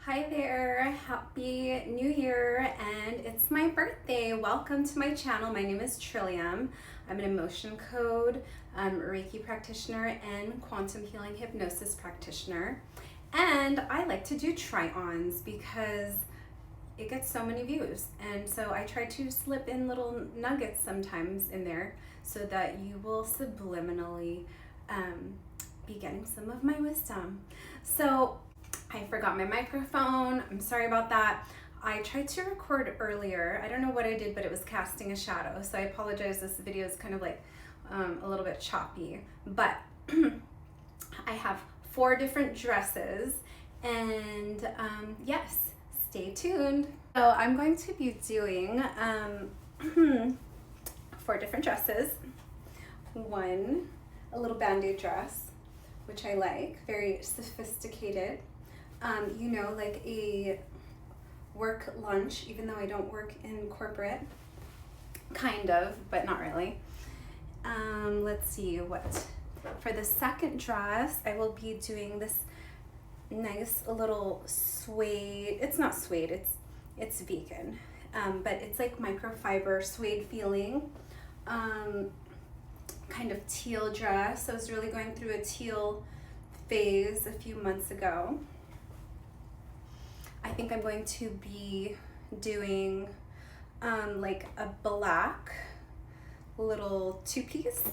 Hi there, happy new year, and it's my birthday. Welcome to my channel. My name is Trillium. I'm an emotion code Reiki practitioner and quantum healing hypnosis practitioner. And I like to do try-ons because it gets so many views. And so I try to slip in little nuggets sometimes in there so that you will subliminally be getting some of my wisdom. So I forgot my microphone. I'm sorry about that. I tried to record earlier. I don't know what I did, but it was casting a shadow. So I apologize. This video is kind of like a little bit choppy. But I have 4 different dresses. And yes, stay tuned. So I'm going to be doing 4 different dresses. One, a little Bday dress, which I like, very sophisticated. Like a work lunch, even though I don't work in corporate, kind of, but not really. Let's see what. For the second dress, I will be doing this nice little suede. It's not suede, it's vegan, but it's like microfiber suede feeling. Kind of teal dress. I was really going through a teal phase a few months ago. I think I'm going to be doing like a black little 2-piece,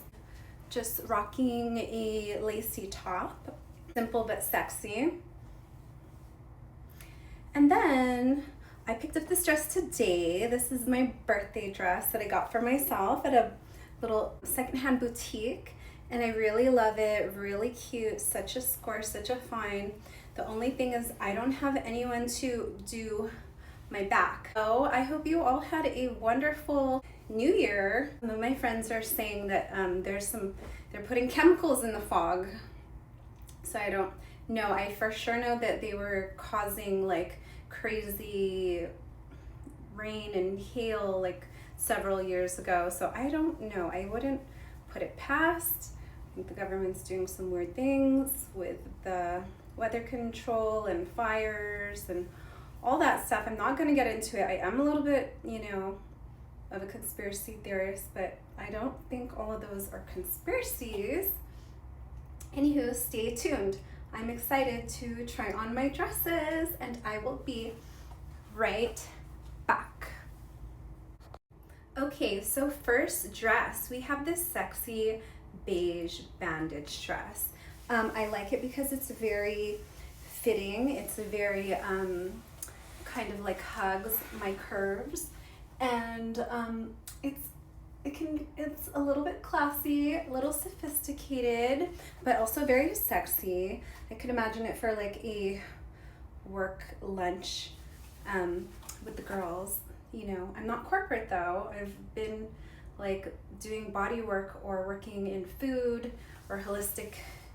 just rocking a lacy top, simple but sexy. And then I picked up this dress today. This is my birthday dress that I got for myself at a little secondhand boutique, and I really love it. Really cute, such a score, such a find. The only thing is I don't have anyone to do my back. So I hope you all had a wonderful new year. Some of my friends are saying that they're putting chemicals in the fog. So I don't know. I for sure know that they were causing like crazy rain and hail like several years ago. So I don't know. I wouldn't put it past. I think the government's doing some weird things with the weather control and fires and all that stuff. I'm not going to get into it. I am a little bit, of a conspiracy theorist, but I don't think all of those are conspiracies. Anywho, stay tuned. I'm excited to try on my dresses, and I will be right back. Okay, so first dress, we have this sexy beige bandage dress. I like it because it's very fitting. It's very kind of like hugs my curves, and it's a little bit classy, a little sophisticated, but also very sexy. I could imagine it for like a work lunch with the girls. I'm not corporate though. I've been like doing body work or working in food or holistic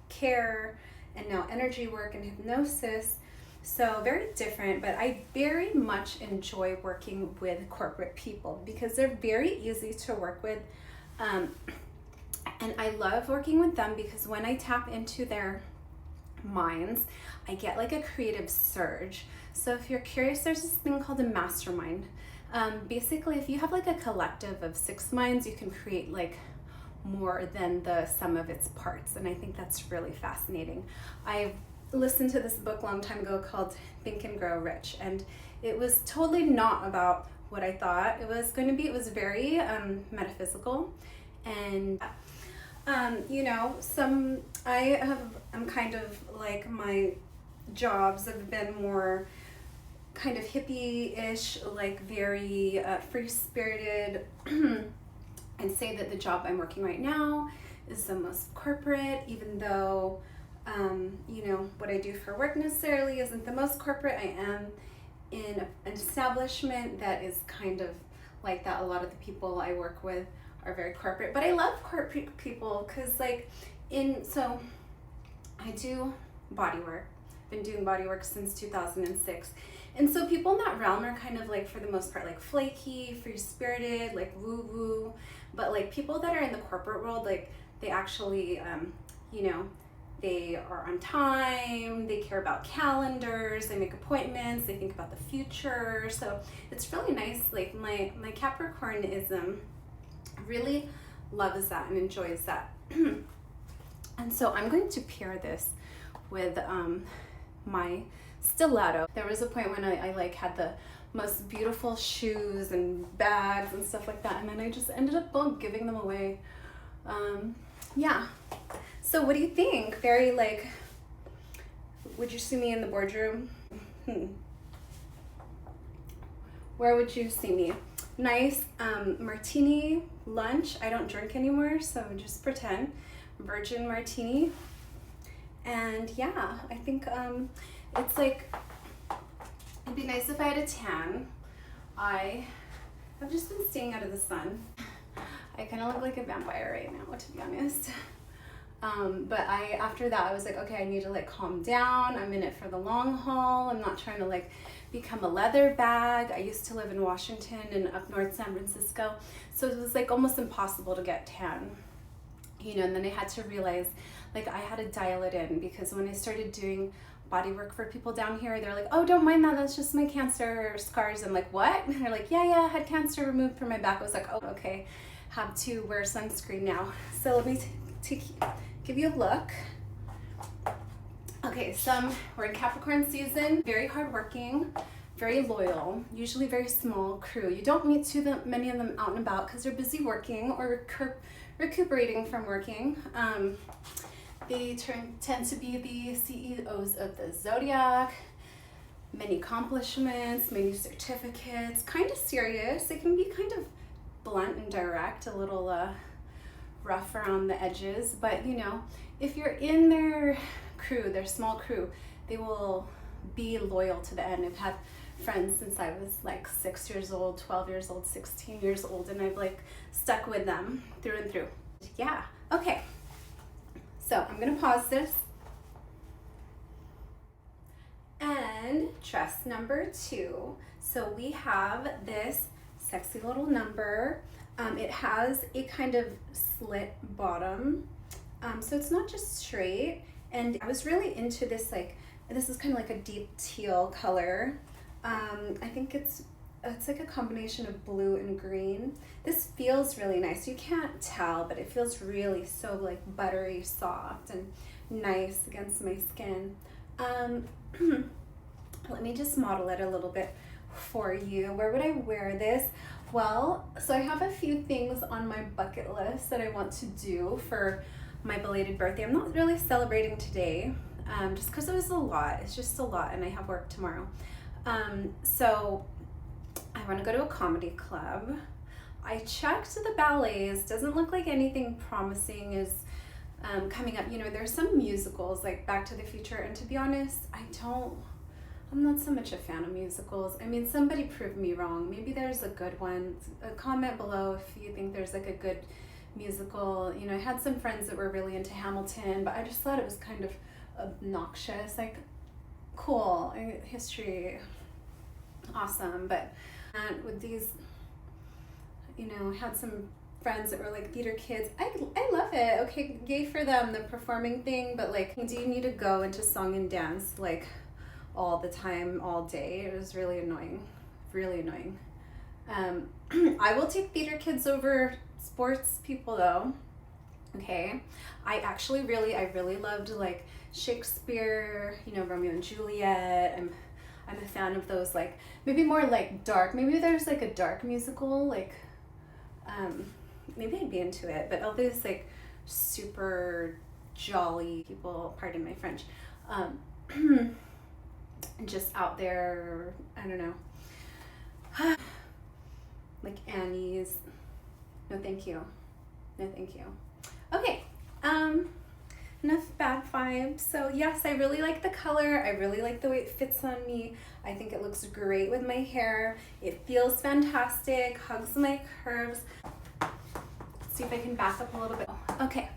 care, and now energy work and hypnosis. So very different, but I very much enjoy working with corporate people because they're very easy to work with. And I love working with them because when I tap into their minds, I get like a creative surge. So if you're curious, there's this thing called a mastermind. Basically, if you have like a collective of 6 minds, you can create like more than the sum of its parts. And I think that's really fascinating. I've listened to this book a long time ago called Think and Grow Rich, and it was totally not about what I thought it was going to be. It was very metaphysical, and I'm kind of like, my jobs have been more kind of hippie-ish, like very free-spirited. And say that the job I'm working right now is the most corporate, even though what I do for work necessarily isn't the most corporate. I am in an establishment that is kind of like that. A lot of the people I work with are very corporate, but I love corporate people because so I do body work. Been doing body work since 2006. And so people in that realm are kind of like, for the most part, like flaky, free-spirited, like woo-woo. But like people that are in the corporate world, like they actually, They are on time, they care about calendars, they make appointments, they think about the future. So it's really nice. Like my Capricornism really loves that and enjoys that. And so I'm going to pair this with my stiletto. There was a point when I like had the most beautiful shoes and bags and stuff like that, and then I just ended up giving them away. Yeah. So what do you think? Very like, would you see me in the boardroom? Where would you see me? Nice martini lunch. I don't drink anymore, so just pretend. Virgin martini. And yeah, I think it's like, it'd be nice if I had a tan. I've just been staying out of the sun. I kind of look like a vampire right now, to be honest. But after that, I was like, okay, I need to like calm down. I'm in it for the long haul. I'm not trying to like become a leather bag. I used to live in Washington and up north San Francisco. So it was like almost impossible to get tan, you know, and then I had to realize like I had to dial it in, because when I started doing body work for people down here, they're like, oh, don't mind that, that's just my cancer scars. I'm like, what? And they're like, yeah, I had cancer removed from my back. I was like, oh, okay, have to wear sunscreen now. So let me give you a look. Okay, we're in Capricorn season, very hardworking, very loyal, usually very small crew. You don't meet many of them out and about because they're busy working or recuperating from working. They tend to be the CEOs of the zodiac, many accomplishments, many certificates, kind of serious. They can be kind of blunt and direct, a little rough around the edges, but you know, if you're in their crew, their small crew, they will be loyal to the end. I've had friends since I was like 6 years old, 12 years old, 16 years old, and I've like stuck with them through and through. Yeah, okay. So I'm gonna pause this. And dress number 2. So we have this sexy little number. It has a kind of slit bottom. So it's not just straight. And I was really into this, like, this is kind of like a deep teal color. I think it's like a combination of blue and green. This feels really nice. You can't tell, but it feels really so like buttery soft and nice against my skin. Let me just model it a little bit for you. Where would I wear this? Well, so I have a few things on my bucket list that I want to do for my belated birthday. I'm not really celebrating today, just because it was a lot. It's just a lot, and I have work tomorrow. So I want to go to a comedy club. I checked the ballets. Doesn't look like anything promising is coming up. You know, there's some musicals like Back to the Future, and to be honest, I'm not so much a fan of musicals. I mean, somebody prove me wrong. Maybe there's a good one. Comment below if you think there's like a good musical. You know, I had some friends that were really into Hamilton, but I just thought it was kind of obnoxious. Like, cool, history, awesome, but with these, you know, I had some friends that were like theater kids. I love it. Okay, yay for them, the performing thing, but like, do you need to go into song and dance like all the time, all day? It was really annoying, really annoying. I will take theater kids over sports people though. Okay, I really loved like Shakespeare, you know, Romeo and Juliet. I'm a fan of those, like maybe more like dark. Maybe there's like a dark musical, like maybe I'd be into it. But all these like super jolly people, pardon my French, just out there, I don't know, like Annie's. No thank you, no thank you. Okay, enough bad vibes. So yes, I really like the color. I really like the way it fits on me. I think it looks great with my hair. It feels fantastic, hugs my curves. Let's see if I can back up a little bit. Okay,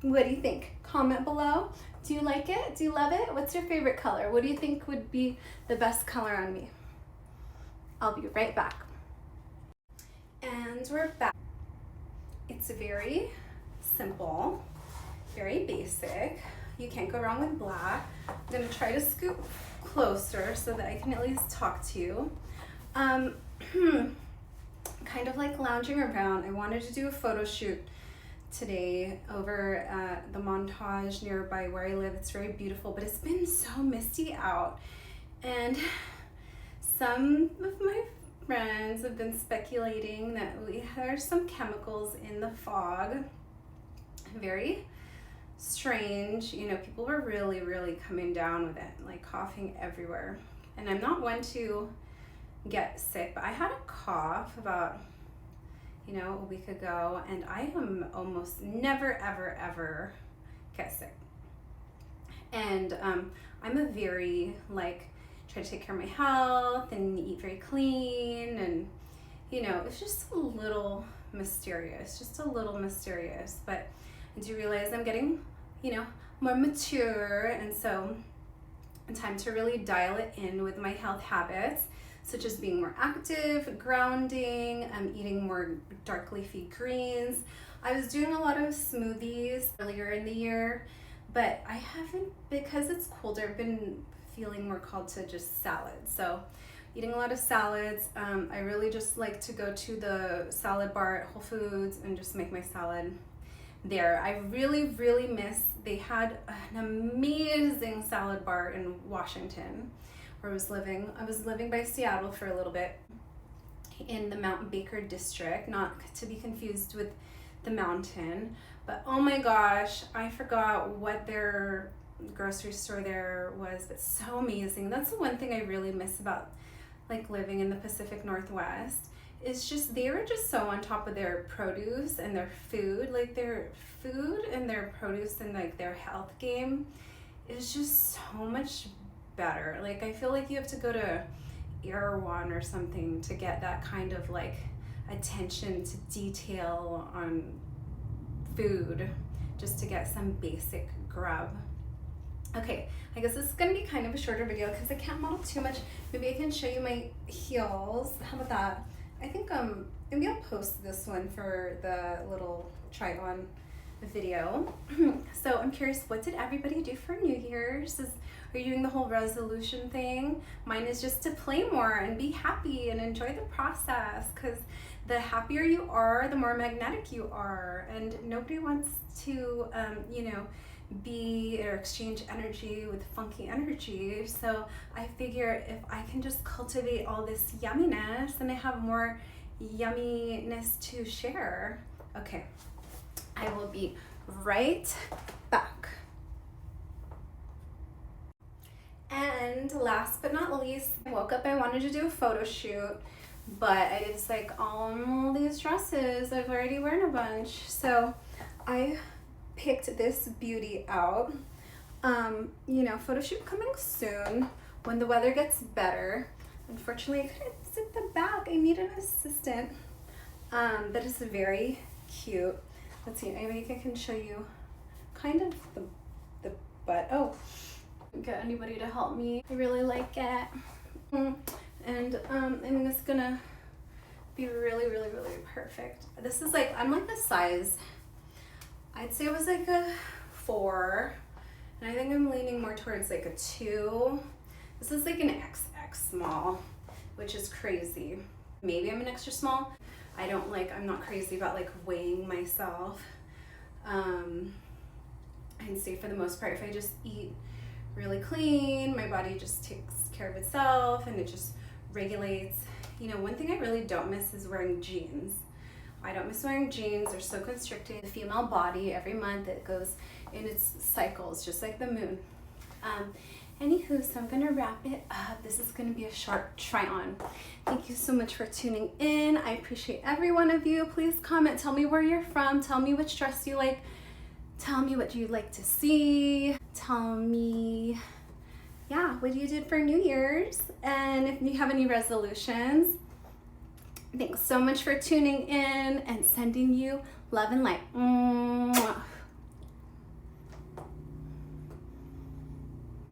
what do you think? Comment below. Do you like it? Do you love it? What's your favorite color? What do you think would be the best color on me? I'll be right back. And we're back. It's very simple, very basic. You can't go wrong with black. I'm gonna try to scoot closer so that I can at least talk to you. Kind of like lounging around. I wanted to do a photo shoot today over at the Montage nearby where I live. It's very beautiful, but it's been so misty out. And some of my friends have been speculating that there's some chemicals in the fog. Very strange. You know, people were really coming down with it, like coughing everywhere. And I'm not one to get sick, but I had a cough about, you know, a week ago, and I am almost never ever get sick. And I'm a very, like, try to take care of my health and eat very clean, and you know, it's just a little mysterious, but I do realize I'm getting, you know, more mature, and so it's time to really dial it in with my health habits, such as being more active, grounding, eating more dark leafy greens. I was doing a lot of smoothies earlier in the year, but I haven't, because it's colder, I've been feeling more called to just salads. So eating a lot of salads. I really just like to go to the salad bar at Whole Foods and just make my salad there. I really miss, they had an amazing salad bar in Washington where I was living. I was living by Seattle for a little bit in the Mount Baker district, not to be confused with the mountain, but oh my gosh, I forgot what their grocery store there was, but so amazing. That's the one thing I really miss about like living in the Pacific Northwest. It's just, they were just so on top of their produce and their food, like their food and their produce and like their health game is just so much better. Like I feel like you have to go to Erewhon or something to get that kind of like attention to detail on food, just to get some basic grub. Okay, I guess this is gonna be kind of a shorter video because I can't model too much. Maybe I can show you my heels. How about that? I think maybe I'll post this one for the little try on video. So I'm curious, what did everybody do for New Year's? Are you doing the whole resolution thing? Mine is just to play more and be happy and enjoy the process, because the happier you are, the more magnetic you are, and nobody wants to, you know, be or exchange energy with funky energy. So I figure if I can just cultivate all this yumminess, then I have more yumminess to share. Okay, I will be right back. And last but not least, I woke up, I wanted to do a photo shoot, but it's like all these dresses, I've already worn a bunch. So I picked this beauty out. You know, photo shoot coming soon when the weather gets better. Unfortunately, I couldn't sit the back. I need an assistant. But it's very cute. Let's see, maybe I can show you kind of the butt. Oh, get anybody to help me. I really like it. And I think it's gonna be really perfect. This is like, I'm like the size, I'd say it was like a 4, and I think I'm leaning more towards like a 2. This is like an XX small, which is crazy. Maybe I'm an extra small. I'm not crazy about like weighing myself. I'd say for the most part, if I just eat really clean, my body just takes care of itself and it just regulates. You know, one thing I really don't miss is wearing jeans. I don't miss wearing jeans. They're so constricting. The female body, every month it goes in its cycles, just like the moon. Anywho, so I'm gonna wrap it up. This is gonna be a short try on. Thank you so much for tuning in. I appreciate every one of you. Please comment, tell me where you're from, tell me which dress you like, tell me what you'd like to see, tell me, yeah, what you did for New Year's, and if you have any resolutions. Thanks so much for tuning in and sending you love and light. Mwah.